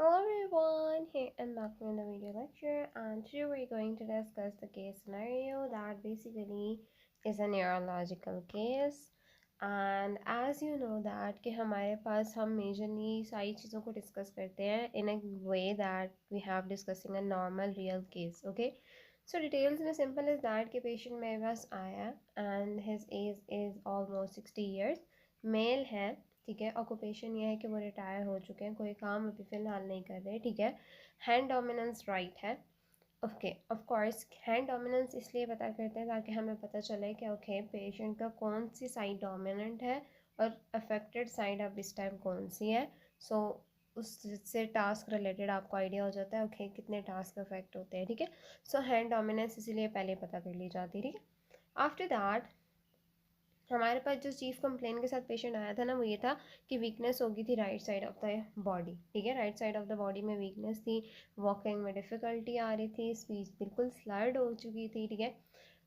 Hello everyone, here I'm back from the video lecture, and today we're going to discuss the case scenario that basically is a neurological case. And as you know that कि हमारे पास हम majorly सारी चीज़ों को discuss करते हैं in a way that we have discussing a normal real case. Okay, so details में simple is that कि patient मेरे पास आया and his age is almost 60 years, mail है, ठीक है। ऑक्यूपेशन ये है कि वो रिटायर हो चुके हैं, कोई काम अभी फ़िलहाल नहीं कर रहे, ठीक है। हैंड डोमिनेंस राइट है। Okay, of course hand dominance इसलिए पता करते हैं ताकि हमें पता चले कि ओके पेशेंट का कौन सी साइड डोमिनेंट है और अफेक्टेड साइड अब इस टाइम कौन सी है। सो उससे टास्क रिलेटेड आपको आइडिया हो जाता है ओके कितने टास्क अफेक्ट होते हैं, ठीक है। सो हैंड डोमिनेंस इसीलिए पहले पता कर ली जाती है, ठीक है। आफ्टर दैट हमारे पास जो चीफ कंप्लेन के साथ पेशेंट आया था ना, वो ये था कि वीकनेस हो गई थी right side of the body, ठीक है। Right side of the body में वीकनेस थी, वॉकिंग में डिफ़िकल्टी आ रही थी, स्पीच बिल्कुल स्लर्ड हो चुकी थी, ठीक है।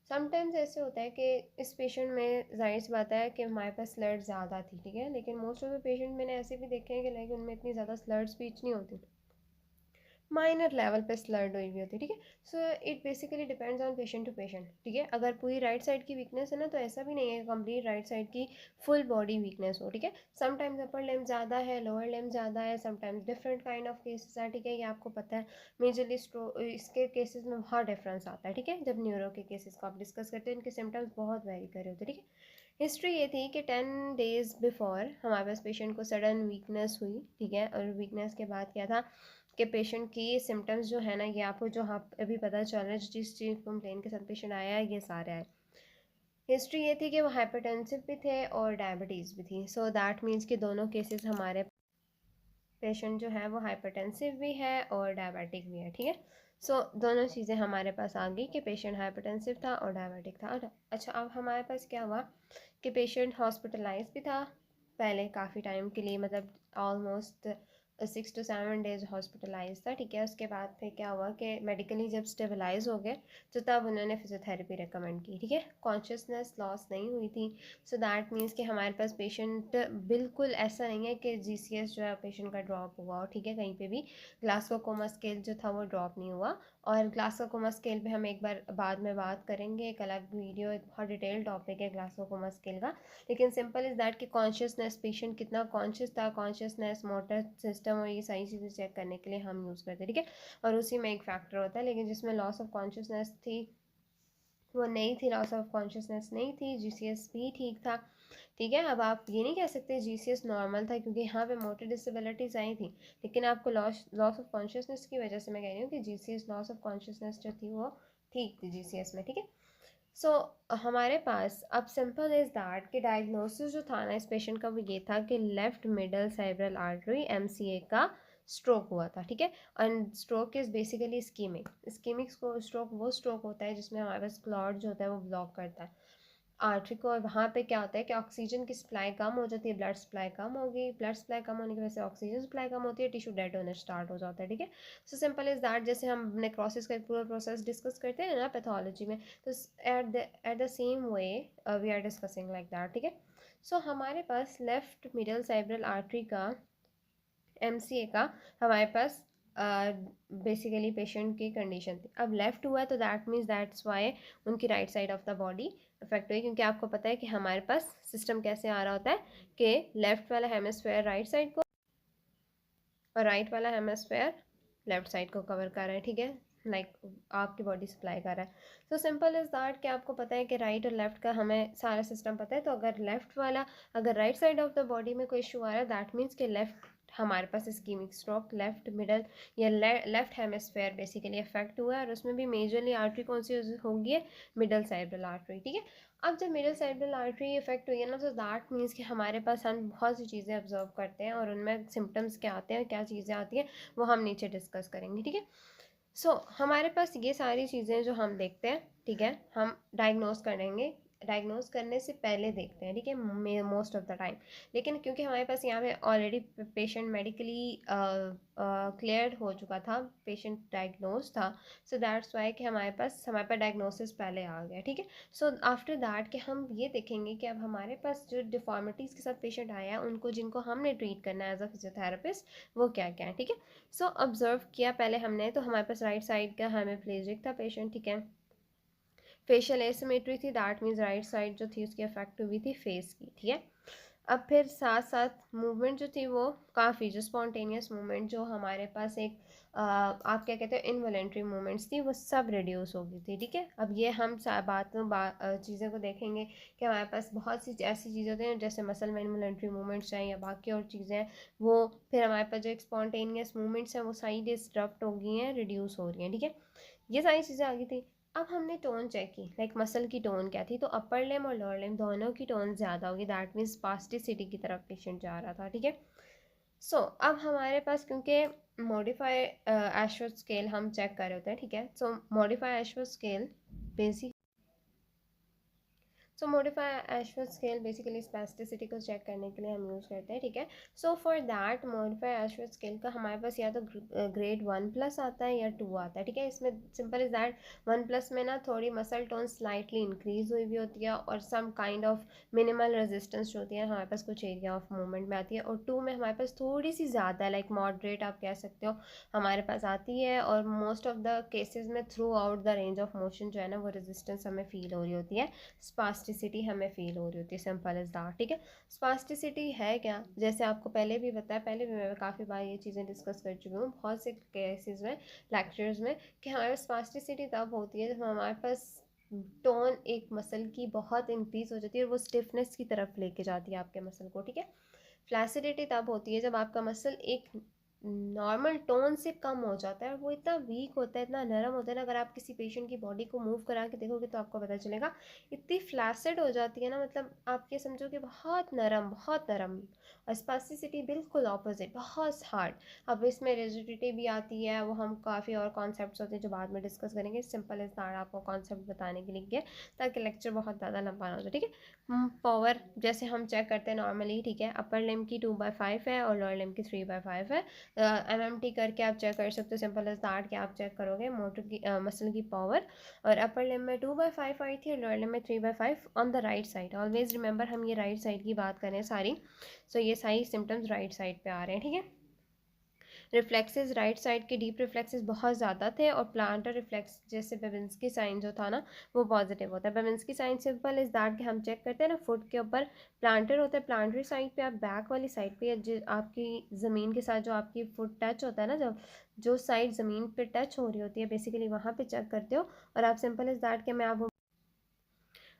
समटाइम्स ऐसे होता है कि इस पेशेंट में जाहिर सी बात है कि हमारे पास स्लर्ड ज़्यादा थी, ठीक है। लेकिन मोस्ट ऑफ द पेशेंट मैंने ऐसे भी देखे हैं कि लाइक उनमें इतनी ज़्यादा स्लर्ड स्पीच नहीं होती, माइनर लेवल पे स्लर्ड हुई हुई होती है, ठीक है। So it basically depends on patient to patient, ठीक है। अगर पूरी राइट साइड की वीकनेस है ना, तो ऐसा भी नहीं है कंप्लीट राइट साइड की फुल बॉडी वीकनेस हो, ठीक है। समटाइम्स अपर लिम्ब ज़्यादा है, लोअर लिम्ब ज़्यादा है, sometimes different kind of cases हैं, ठीक है। ये आपको पता है। मेजरली इसके केसेस में बहुत डिफरेंस आता है, ठीक है। जब न्यूरो के केसेस को आप डिस्कस करते हैं, इनके सिम्टम्स बहुत वेरी कर रहे होते हैं, ठीक है। हिस्ट्री ये थी कि 10 days बिफोर हमारे पास पेशेंट को सडन वीकनेस हुई, ठीक है। और वीकनेस के बाद क्या था कि पेशेंट की सिम्टम्स जो है ना, ये आपको जो आप अभी पता चल रहा है जिस चीज़ कंप्लेन के साथ पेशेंट आया है, ये सारे आए। हिस्ट्री ये थी कि वो हाइपरटेंसिव भी थे और डायबिटीज़ भी थी। सो दैट मीन्स कि दोनों केसेस हमारे पेशेंट जो है वो हाइपरटेंसिव भी है और डायबिटिक भी है, ठीक है। सो दोनों चीज़ें हमारे पास आ गई कि पेशेंट हाइपरटेंसिव था और डायबिटिक था। और अच्छा, अब हमारे पास क्या हुआ कि पेशेंट हॉस्पिटलाइज भी था पहले काफ़ी टाइम के लिए, मतलब ऑलमोस्ट 6 to 7 days हॉस्पिटलाइज था, ठीक है। उसके बाद फिर क्या हुआ कि मेडिकली जब स्टेबलाइज हो गए तो तब उन्होंने फिजियोथेरेपी रिकमेंड की, ठीक है। कॉन्शियसनेस लॉस नहीं हुई थी। सो दैट मीन्स कि हमारे पास पेशेंट बिल्कुल ऐसा नहीं है कि जीसीएस जो है पेशेंट का ड्रॉप हुआ हो, ठीक है। कहीं पे भी ग्लासगो कोमा स्केल जो था वो ड्रॉप नहीं हुआ। और ग्लासगो कोमा स्केल पे हम एक बार बाद में बात करेंगे, एक अलग वीडियो, एक बहुत डिटेल टॉपिक है ग्लासगो कोमा स्केल का। लेकिन सिंपल इज़ दैट कि कॉन्शियसनेस, पेशेंट कितना कॉन्शियस था, कॉन्शियसनेस, मोटर सिस्टम और ये सारी चीज़ें चेक करने के लिए हम यूज़ करते हैं, ठीक है। और उसी में एक फैक्टर होता है, लेकिन जिसमें लॉस ऑफ कॉन्शियसनेस थी वो नहीं थी, लॉस ऑफ कॉन्शियसनेस नहीं थी, जीसीएस भी ठीक था, ठीक है। अब आप ये नहीं कह सकते जीसीएस नॉर्मल था क्योंकि यहाँ पे मोटर डिसेबिलिटीज़ आई थी, लेकिन आपको लॉस लॉस ऑफ कॉन्शियसनेस की वजह से मैं कह रही हूँ कि जीसीएस लॉस ऑफ कॉन्शियसनेस जो थी वो ठीक थी जीसीएस में, ठीक है। सो हमारे पास अब सिंपल इज़ दैट कि डायग्नोसिस जो था ना इस पेशेंट का वो ये था कि left middle cerebral artery MCA का स्ट्रोक हुआ था, ठीक है। And stroke is basically ischemic. Ischemic stroke वो स्ट्रोक होता है जिसमें हमारे पास क्लॉट जो होता है वो ब्लॉक करता है आर्टरी को, और वहाँ पे क्या होता है कि ऑक्सीजन की सप्लाई कम हो जाती है, ब्लड सप्लाई कम होगी, ब्लड सप्लाई कम होने की वजह से ऑक्सीजन सप्लाई कम होती है, टिश्यू डेड होना स्टार्ट हो जाता है, ठीक है। सो सिंपल इज़ दैट, जैसे हम नेक्रोसिस का पूरा प्रोसेस डिस्कस करते हैं ना पैथोलॉजी में, तो at the same way we are discussing like that, ठीक है। सो हमारे पास लेफ्ट मिडल सेरेब्रल आर्टरी का एमसीए का हमारे पास बेसिकली पेशेंट की कंडीशन थी। अब लेफ़्ट हुआ है तो दैट मीन्स दैट्स वाई उनकी right side of the body affect हुई, क्योंकि आपको पता है कि हमारे पास सिस्टम कैसे आ रहा होता है कि लेफ़्ट वाला हेमिस्फेयर राइट साइड को और राइट वाला हेमिस्फेयर लेफ़्ट साइड को कवर कर रहा है, ठीक है। लाइक आपकी बॉडी सप्लाई कर रहा है। तो सिंपल इज़ दैट कि आपको पता है कि राइट और लेफ़्ट का हमें सारा सिस्टम पता है। तो अगर लेफ़्ट वाला, अगर right side of the body में कोई इशू आ रहा है दैट मीन्स कि लेफ़्ट हमारे पास इस्कीमिक स्ट्रोक लेफ़्ट मिडल या लेफ़्ट हेमिस्फेयर बेसिकली अफेक्ट हुआ है, और उसमें भी मेजरली आर्टरी कौन सी होगी है, मिडल सेरेब्रल आर्टरी, ठीक है। अब जब मिडल सेरेब्रल आर्टरी इफेक्ट हुई है ना, तो दैट मीन्स कि हमारे पास हम बहुत सी चीज़ें ऑब्जर्व करते हैं और उनमें सिम्टम्स क्या आते हैं, क्या चीज़ें आती हैं, वो हम नीचे डिस्कस करेंगे, ठीक है। सो हमारे पास ये सारी चीज़ें जो हम देखते हैं, ठीक है, हम डायग्नोस करेंगे डायग्नोज करने से पहले देखते हैं, ठीक है, मोस्ट ऑफ द टाइम। लेकिन क्योंकि हमारे पास यहाँ पे ऑलरेडी पेशेंट मेडिकली क्लियर हो चुका था, पेशेंट डायग्नोज था, सो दैट्स वाई कि हमारे पास डायग्नोसिस पहले आ गया, ठीक है। सो आफ्टर दैट कि हम ये देखेंगे कि अब हमारे पास जो डिफॉर्मिटीज़ के साथ पेशेंट आया उनको, जिनको हमने ट्रीट करना है एज अ फिजियोथेरेपिस्ट, वो क्या क्या है, ठीक है। सो ऑब्जर्व किया पहले हमने, तो हमारे पास राइट साइड का हेमिप्लेजिक था पेशेंट, ठीक है। फेशियल एसिमेट्री थी, दैट मीन्स राइट साइड जो थी उसकी अफेक्ट हुई थी फेस की, ठीक है। अब फिर साथ साथ मूवमेंट जो थी वो काफ़ी, जो स्पॉन्टेनियस मूवमेंट जो हमारे पास एक आप क्या कहते हो इनवॉलेंट्री मूवमेंट्स थी, वो सब रिड्यूस हो गई थी, ठीक है। अब ये हम चीज़ों को देखेंगे कि हमारे पास बहुत सी ऐसी चीज़ें होती हैं जैसे मसल में इनवॉलेंट्री मूवमेंट्स हैं या बाकी और चीज़ें हैं, वो फिर हमारे पास जो एक स्पॉन्टेनियस मूवमेंट्स हैं वो सारी डिस्टर्ब हो गई हैं, रिड्यूस हो रही हैं, ठीक है। ये सारी चीज़ें आ गई थी। अब हमने टोन चेक की, लाइक मसल की टोन क्या थी, तो अपर लिम और लोअर लिम दोनों की टोन ज़्यादा होगी, दैट मीन्स स्पास्टिसिटी की तरफ पेशेंट जा रहा था, ठीक है। सो अब हमारे पास क्योंकि मॉडिफाई एशवर्थ स्केल हम चेक कर रहे होते हैं, ठीक है। So modify Ashworth scale basic so modify Ashworth scale basically spasticity को चेक करने के लिए हम यूज़ करते हैं, ठीक है। So for that modify Ashworth scale का हमारे पास या तो ग्रेड 1+ आता है या 2 आता है, ठीक है। इसमें सिंपल इज दैट 1+ में ना थोड़ी मसल टोन स्लाइटली इंक्रीज हुई भी होती है और some kind of minimal resistance जो होती है हमारे पास कुछ एरिया ऑफ मूवमेंट में आती है, और 2 में हमारे पास थोड़ी सी ज़्यादा लाइक मॉडरेट आप कह सकते हो हमारे पास आती है, और मोस्ट ऑफ द केसेस में through out the range of motion जो है ना वो रेजिस्टेंस हमें फील हो रही होती है, स्पास्टिसिटी हमें फील हो रही होती है, सिंपल इज दैट, ठीक है। स्पास्टिसिटी है क्या, जैसे आपको पहले भी बताया, पहले भी मैं काफ़ी बार ये चीज़ें डिस्कस कर चुकी हूँ बहुत से केसेस में, लेक्चर्स में, कि हमारे पास स्पास्टिसिटी तब होती है जब हमारे पास टोन एक मसल की बहुत इंक्रीज हो जाती है और वो स्टिफनेस की तरफ लेके जाती है आपके मसल को, ठीक है। फ्लैसिडिटी तब होती है जब आपका मसल एक नॉर्मल टोन से कम हो जाता है और वो इतना वीक होता है, इतना नरम होता है ना, अगर आप किसी पेशेंट की बॉडी को मूव करा के देखोगे तो आपको पता चलेगा इतनी फ्लैसिड हो जाती है ना, मतलब आप ये समझो कि बहुत नरम, बहुत नरम। और स्पास्टिसिटी बिल्कुल ऑपोजिट, बहुत हार्ड। अब इसमें रिजिडिटी भी आती है, वो हम काफ़ी और कॉन्सेप्ट्स होते हैं जो बाद में डिस्कस करेंगे, सिंपल इज दैट आपको कॉन्सेप्ट बताने के लिए किया ताकि लेक्चर बहुत ज़्यादा लंबा ना हो जाए, ठीक है। पावर जैसे हम चेक करते हैं नॉर्मली, ठीक है, अपर लिम की 2/5 है और लोअर लिम की 3/5 है। MMT करके आप चेक कर सकते हो, सिंपल एज दैट कि आप चेक करोगे मोटर की मसल की पावर, और अपर लिम में 2/5 आई थी और लोअर लिम में 3/5 on the right side. Always remember हम ये राइट साइड की बात करें सारी, सो ये सारी सिम्टम्स राइट साइड पे आ रहे हैं, ठीक है। रिफ्लेक्सेस राइट साइड के डीप रिफ्लेक्सेस बहुत ज़्यादा थे, और प्लांटर रिफ्लेक्स जैसे बेबिंस्की साइन जो था ना वो पॉजिटिव होता है। Babinski sign simple is that कि हम चेक करते हैं ना फुट के ऊपर प्लांटर होता है, प्लांटर साइड पे आप बैक वाली साइड पे आपकी ज़मीन के साथ जो आपकी फुट टच होता है ना, जो साइड ज़मीन पे टच हो रही होती है बेसिकली वहाँ पे चेक करते हो। और आप सिंपल इज दैट कि मैं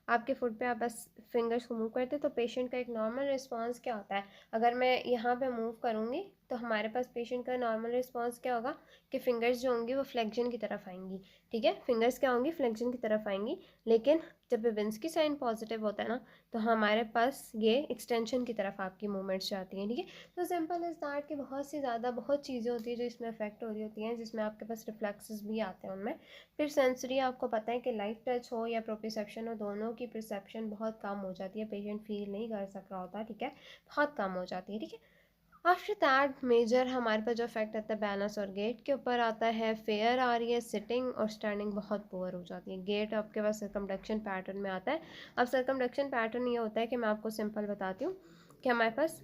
आपके फुट पे आप बस फिंगर्स को मूव करते तो पेशेंट का एक नॉर्मल रिस्पांस क्या होता है, अगर मैं यहाँ पे मूव करूँगी तो हमारे पास पेशेंट का नॉर्मल रिस्पांस क्या होगा कि फिंगर्स जो होंगी वो फ्लेक्शन की तरफ आएंगी, ठीक है, फिंगर्स क्या होंगी फ्लेक्शन की तरफ आएंगी। लेकिन जब बेबिंस्की साइन पॉजिटिव होता है ना तो हमारे पास ये एक्सटेंशन की तरफ आपकी मूवमेंट्स जाती हैं, ठीक है। तो सिंपल इज दैट कि बहुत सी ज़्यादा बहुत चीज़ें होती है जो इसमें अफेक्ट हो रही होती हैं, जिसमें आपके पास रिफ्लेक्सेस भी आते हैं उनमें। फिर सेंसरी आपको पता है कि लाइट टच हो या प्रोप्रियोसेप्शन हो, दोनों की परसेप्शन बहुत कम हो जाती है, पेशेंट फील नहीं कर सक रहा होता, ठीक है, बहुत कम हो जाती है, ठीक है। आफ्टर दैट मेजर हमारे पास जो इफेक्ट आता है बैलेंस और गेट के ऊपर आता है, फेयर आ रही है, सिटिंग और स्टैंडिंग बहुत पुअर हो जाती है। गेट आपके पास सर्कमडक्शन पैटर्न में आता है। अब सर्कमडक्शन पैटर्न ये होता है कि मैं आपको सिंपल बताती हूँ कि हमारे पास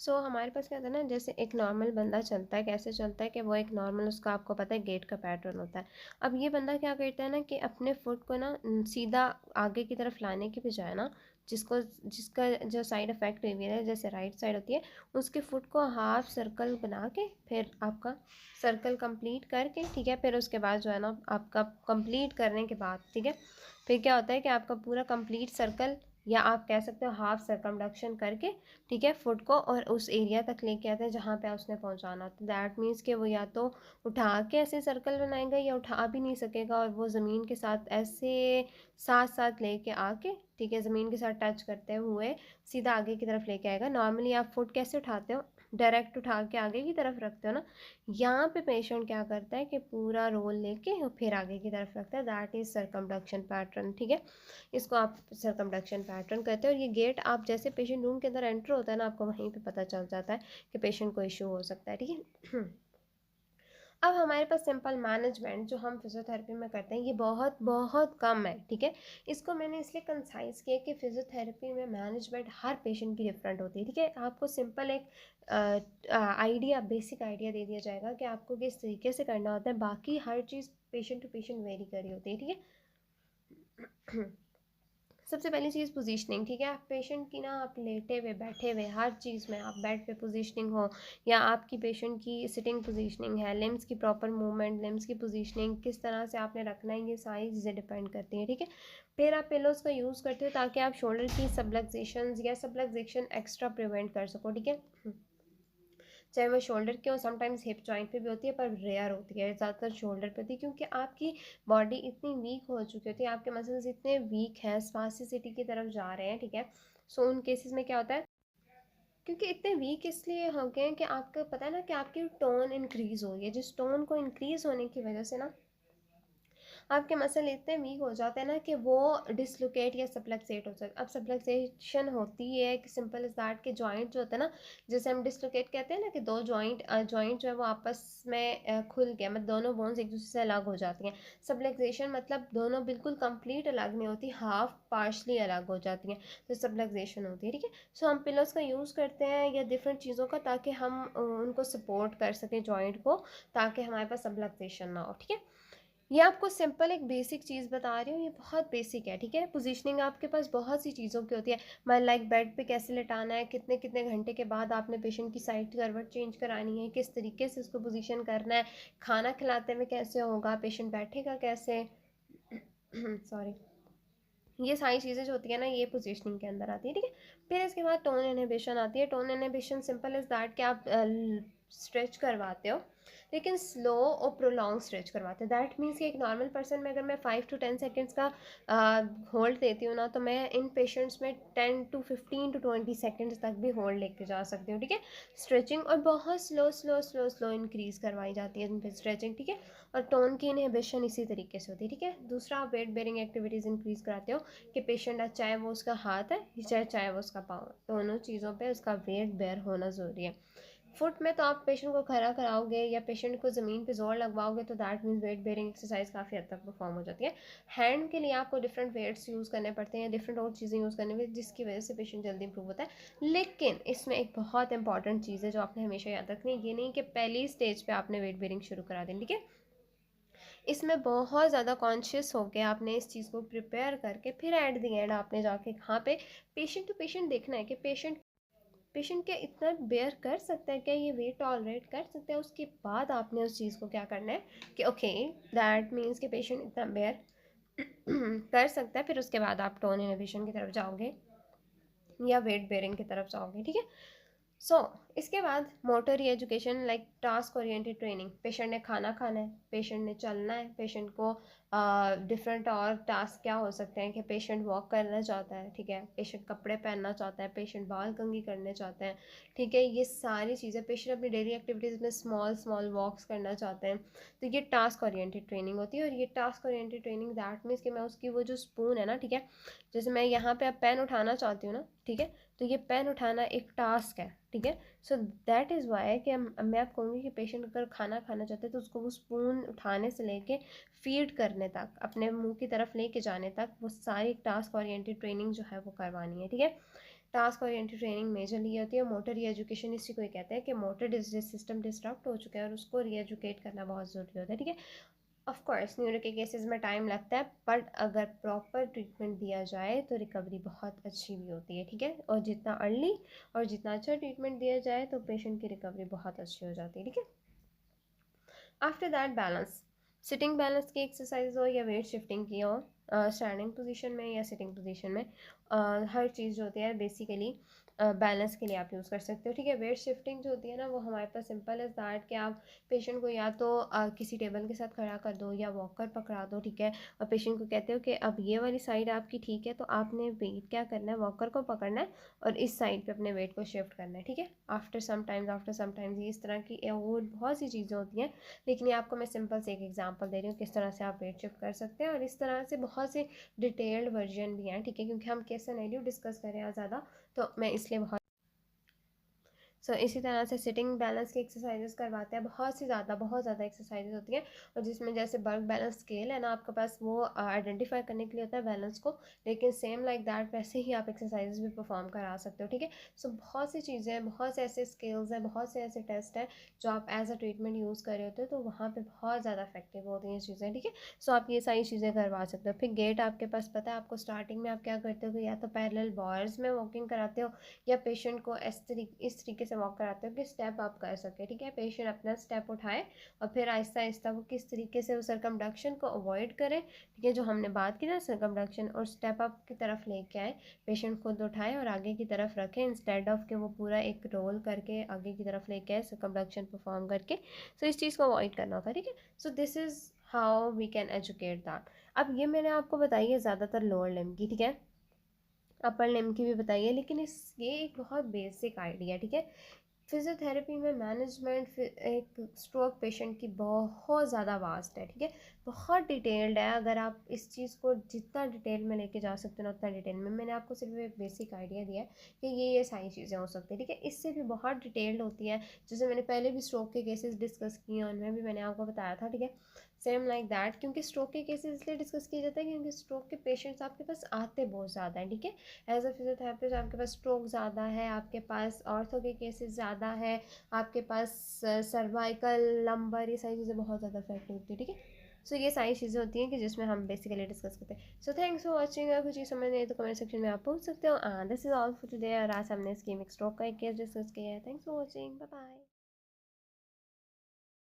हमारे पास क्या होता है ना, जैसे एक नॉर्मल बंदा चलता है, कैसे चलता है कि वो एक नॉर्मल, उसका आपको पता है गेट का पैटर्न होता है। अब ये बंदा क्या करता है ना कि अपने फुट को ना सीधा आगे की तरफ लाने के बजाय ना, जिसका जो साइड इफेक्ट हुई है जैसे राइट साइड होती है, उसके फुट को हाफ सर्कल बना के फिर आपका सर्कल कंप्लीट करके, ठीक है, फिर उसके बाद जो है ना आपका कंप्लीट करने के बाद, ठीक है, फिर क्या होता है कि आपका पूरा कंप्लीट सर्कल या आप कह सकते हो हाफ सर्कमडक्शन करके, ठीक है, फुट को और उस एरिया तक लेके आते हैं जहाँ पे उसने पहुँचाना। तो दैट मीन्स कि वो या तो उठा के ऐसे सर्कल बनाएगा या उठा भी नहीं सकेगा, और वो ज़मीन के साथ ऐसे साथ साथ लेके आके, ठीक है, ज़मीन के साथ टच करते हुए सीधा आगे की तरफ लेके आएगा। नॉर्मली आप फुट कैसे उठाते हो, डायरेक्ट उठा के आगे की तरफ रखते हो ना, यहाँ पे पेशेंट क्या करता है कि पूरा रोल लेके और फिर आगे की तरफ रखता है, दैट इज़ सर्कमडक्शन पैटर्न, ठीक है। इसको आप सर्कमडक्शन पैटर्न कहते हो। और ये गेट आप जैसे पेशेंट रूम के अंदर एंटर होता है ना, आपको वहीं पे पता चल जाता है कि पेशेंट को इशू हो सकता है, ठीक है। अब हमारे पास सिंपल मैनेजमेंट जो हम फिजियोथेरेपी में करते हैं ये बहुत बहुत कम है, ठीक है। इसको मैंने इसलिए कंसाइज किया कि फिजियोथेरेपी में मैनेजमेंट हर पेशेंट की डिफरेंट होती है, ठीक है। आपको सिंपल एक आइडिया, बेसिक आइडिया दे दिया जाएगा कि आपको किस तरीके से करना होता है, बाकी हर चीज़ पेशेंट टू पेशेंट वेरी कर रही होती है, ठीक है। सबसे पहली चीज़ पोजीशनिंग, ठीक है। आप पेशेंट की ना, आप लेटे हुए बैठे हुए हर चीज़ में आप बेड पे पोजीशनिंग हो, या आपकी पेशेंट की सिटिंग पोजीशनिंग है, लिम्स की प्रॉपर मूवमेंट, लिम्स की पोजीशनिंग किस तरह से आपने रखना है, ये सारी चीज़ें डिपेंड करती हैं, ठीक है। फिर आप पिलोज़ का यूज़ करते हो ताकि आप शोल्डर की सबलक्सेशन या सबलक्सेशन एक्स्ट्रा प्रिवेंट कर सको, ठीक है। चाहे वो शोल्डर के हो, समटाइम्स हिप जॉइंट पे भी होती है, पर रेयर होती है, ज़्यादातर शोल्डर पे होती है, क्योंकि आपकी बॉडी इतनी वीक हो चुकी होती है, आपके मसल्स इतने वीक हैं, स्पास्टिसिटी की तरफ जा रहे हैं, ठीक है। सो उन केसेस में क्या होता है, क्योंकि इतने वीक इसलिए हो गए हैं कि आपको पता है ना कि आपकी टोन इंक्रीज़ हो रही है, जिस टोन को इंक्रीज़ होने की वजह से ना आपके मसल इतने वीक हो जाते हैं ना कि वो डिसलोकेट या सबलक्सेट हो सकते। अब सबलक्सेशन होती है कि सिंपल इज दैट के जॉइंट जो होता है ना, जैसे हम डिसलोकेट कहते हैं ना कि दो जॉइंट जो है वो आपस में खुल गया, मतलब दोनों बोन्स एक दूसरे से अलग हो जाती हैं। सबलक्सेशन मतलब दोनों बिल्कुल कंप्लीट अलग नहीं होती, हाफ पार्शली अलग हो जाती हैं, तो सबलक्सेशन होती है, ठीक है। सो हम पिलर्स का यूज़ करते हैं या डिफरेंट चीज़ों का, ताकि हम उनको सपोर्ट कर सकें जॉइंट को, ताकि हमारे पास सबलक्सेशन ना हो, ठीक है। ये आपको सिंपल एक बेसिक चीज़ बता रही हूँ, ये बहुत बेसिक है, ठीक है। पोजीशनिंग आपके पास बहुत सी चीज़ों की होती है, मान लाइक बेड पे कैसे लेटाना है, कितने कितने घंटे के बाद आपने पेशेंट की साइड करवट चेंज करानी है, किस तरीके से उसको पोजीशन करना है, खाना खिलाते हुए कैसे होगा, पेशेंट बैठेगा कैसे, सॉरी। ये सारी चीज़ें जो होती है ना, ये पोजीशनिंग के अंदर आती है, ठीक है। फिर इसके बाद टोन इनहिबिशन आती है। Tone inhibition simple is that कि आप स्ट्रेच करवाते हो, लेकिन स्लो और प्रोलॉन्ग स्ट्रेच करवाते हैं। दैट मीन्स कि एक नॉर्मल पर्सन में अगर मैं 5 to 10 सेकेंड्स का होल्ड देती हूँ ना, तो मैं इन पेशेंट्स में 10 to 15 to 20 सेकेंड्स तक भी होल्ड लेके जा सकती हूँ, ठीक है। स्ट्रेचिंग और बहुत slow slow slow slow increase करवाई जाती है इन पर स्ट्रेचिंग, ठीक है। और टोन की इनहिबिशन इसी तरीके से होती है, ठीक है। दूसरा, आप वेट बेरिंग एक्टिविटीज़ इंक्रीज़ कराते हो कि पेशेंट चाहे वो उसका हाथ है चाहे वो उसका पाँव है, दोनों चीज़ों पे उसका वेट बेयर होना ज़रूरी है। फुट में तो आप पेशेंट को खड़ा कराओगे या पेशेंट को ज़मीन पे जोर लगवाओगे, तो that means weight bearing exercise काफ़ी हद तक परफॉर्म हो जाती है। हैंड के लिए आपको डिफरेंट वेट्स यूज़ करने पड़ते हैं, डिफरेंट और चीज़ें यूज़ करने में, जिसकी वजह से पेशेंट जल्दी इंप्रूव होता है। लेकिन इसमें एक बहुत इंपॉर्टेंट चीज़ है जो आपने हमेशा याद रखनी है, ये नहीं कि पहली स्टेज पर आपने वेट बेयरिंग शुरू करा दें, ठीक है। इसमें बहुत ज़्यादा कॉन्शियस होकर आपने इस चीज़ को प्रिपेयर करके फिर एट दी एंड आपने जाके यहाँ पे पेशेंट टू पेशेंट देखना है कि पेशेंट क्या इतना बेयर कर सकता है, क्या ये वेट टॉलरेट कर सकता है। उसके बाद आपने उस चीज़ को क्या करना है कि ओके, दैट मीन्स कि पेशेंट इतना बेयर कर सकता है, फिर उसके बाद आप टोन इनहिबिशन की तरफ जाओगे या वेट बेयरिंग की तरफ जाओगे, ठीक है। सो इसके बाद motor education like task oriented training. Patient ने खाना खाना है, पेशेंट ने चलना है, पेशेंट को डिफरेंट और टास्क क्या हो सकते हैं कि पेशेंट वॉक करना चाहता है, ठीक है, पेशेंट कपड़े पहनना चाहता है, पेशेंट बाल कंघी करने चाहते हैं, ठीक है। ये सारी चीज़ें पेशेंट अपनी डेली एक्टिविटीज़ में स्मॉल स्मॉल वॉक्स करना चाहते हैं, तो ये टास्क ओरिएंटेड ट्रेनिंग होती है। और ये task oriented training that means कि मैं उसकी वो जो स्पून है ना, ठीक है, जैसे मैं यहाँ पे अब पेन उठाना चाहती हूँ ना, ठीक है, तो ये पेन उठाना एक टास्क है, ठीक है। सो दैट इज़ वाई कि मैं आप कहूँगी कि पेशेंट अगर खाना खाना चाहते हैं तो उसको वो स्पून उठाने से लेके फीड करने तक, अपने मुंह की तरफ लेके जाने तक, वो सारी टास्क ओरिएंटेड ट्रेनिंग जो है वो करवानी है, ठीक है। टास्क ओरिएंटेड ट्रेनिंग मेजरली होती है। मोटर रीएजुकेशन इसी को ही कहते हैं कि मोटर सिस्टम डिस्ट्रक्ट हो चुका है और उसको रीएजुकेट करना बहुत ज़रूरी होता है, ठीक है। ऑफ कोर्स न्यूरो के केसेस में टाइम लगता है, बट अगर प्रॉपर ट्रीटमेंट दिया जाए तो रिकवरी बहुत अच्छी भी होती है, ठीक है। और जितना अर्ली और जितना अच्छा ट्रीटमेंट दिया जाए तो पेशेंट की रिकवरी बहुत अच्छी हो जाती है, ठीक है। After that balance, sitting balance की एक्सरसाइज हो या वेट शिफ्टिंग की हो, स्टैंडिंग पोजीशन में या सिटिंग पोजीशन में, हर चीज़ जो होती है बेसिकली बैलेंस के लिए आप यूज़ कर सकते हो, ठीक है। वेट शिफ्टिंग जो होती है ना वो हमारे पास सिंपल इज़ दैट कि आप पेशेंट को या तो किसी टेबल के साथ खड़ा कर दो या वॉकर पकड़ा दो, ठीक है। और पेशेंट को कहते हो कि अब ये वाली साइड आपकी ठीक है, तो आपने वेट क्या करना है, वॉकर को पकड़ना है और इस साइड पे अपने वेट को शिफ्ट करना है, ठीक है। आफ्टर सम टाइम्स ये इस तरह की और बहुत सी चीज़ें होती हैं, लेकिन ये आपको मैं सिंपल से एक एग्जांपल दे रही हूँ किस तरह से आप वेट शिफ्ट कर सकते हैं। और इस तरह से बहुत से डिटेल्ड वर्जन भी हैं, ठीक है, क्योंकि हम केस सिनेरियो डिस्कस कर रहे हैं ज़्यादा, तो मैं इसलिए बहुत इसी तरह से सिटिंग बैलेंस की एक्सरसाइजेस करवाते हैं, बहुत ज़्यादा एक्सरसाइजेस होती हैं, और जिसमें जैसे वर्क बैलेंस स्केल है ना आपके पास, वो आइडेंटिफाई करने के लिए होता है बैलेंस को, लेकिन सेम लाइक दैट वैसे ही आप एक्सरसाइजेस भी परफॉर्म करा सकते हो, ठीक है। बहुत सी चीज़ें हैं, बहुत से ऐसे स्केल्स हैं, बहुत से ऐसे टेस्ट हैं जो आप एज अ ट्रीटमेंट यूज़ कर रहे होते हो, तो वहाँ पर बहुत ज़्यादा इफेक्टिव होती हैं चीज़ें, ठीक है। आप ये सारी चीज़ें करवा सकते हो। फिर गेट आपके पास पता है आपको, स्टार्टिंग में आप क्या करते हो कि या तो पैरेलल बार्स में वॉकिंग कराते हो, या पेशेंट को इस तरीके से वॉक कराते हो कि स्टेप आप कर सके, ठीक है। पेशेंट अपना स्टेप उठाए और फिर आहिस्ता आहिस्ता वो किस तरीके से वो सरकमडक्शन को अवॉइड करे, ठीक है, जो हमने बात की ना सरकमडक्शन, और स्टेप अप की तरफ लेके आए, पेशेंट खुद उठाए और आगे की तरफ रखें, इंस्टेड ऑफ कि वो पूरा एक रोल करके आगे की तरफ लेके आए सरकमडक्शन परफॉर्म करके। इस चीज़ को अवॉइड करना होता है, ठीक है। This is how we can educate that. अब ये मैंने आपको बताई है ज़्यादातर लोअर लिम्ब की, ठीक है, अपर लिम्ब की भी बताई है, लेकिन ये एक बहुत बेसिक आइडिया, ठीक है। फिज़ियोथेरेपी में मैनेजमेंट एक स्ट्रोक पेशेंट की बहुत ज़्यादा वास्ट है, ठीक है, बहुत डिटेल्ड है। अगर आप इस चीज़ को जितना डिटेल में लेके जा सकते हो ना उतना डिटेल में, मैंने आपको सिर्फ एक बेसिक आइडिया दिया है कि ये सारी चीज़ें हो सकती है, ठीक है। इससे भी बहुत डिटेल्ड होती है, जैसे मैंने पहले भी स्ट्रोक के केसेस डिस्कस किए हैं, उनमें भी मैंने आपको बताया था, ठीक है। सेम लाइक दैट, क्योंकि स्ट्रोक के केसेस इसलिए डिस्कस किए जाते हैं क्योंकि स्ट्रोक के पेशेंट्स आपके पास आते बहुत ज़्यादा हैं, ठीक है। एज अ फिजियोथेरेपिस्ट आपके पास स्ट्रोक ज़्यादा है, आपके पास ऑर्थो के केसेस ज़्यादा है, आपके पास सर्वाइकल लंबर, ये सारी चीज़ें बहुत ज़्यादा इफेक्ट होती है, ठीक है। ये सारी चीज़ें होती हैं कि जिसमें हम बेसिकली डिस्कस करते हैं। Thanks for watching. अगर कुछ चीज़ समझ नहीं आई तो कमेंट सेक्शन में आप पूछ सकते हो। This is all for today. और आज हमने स्कीमिक स्ट्रोक का एक केस डिस्कस किया है। Thanks for watching, bye bye.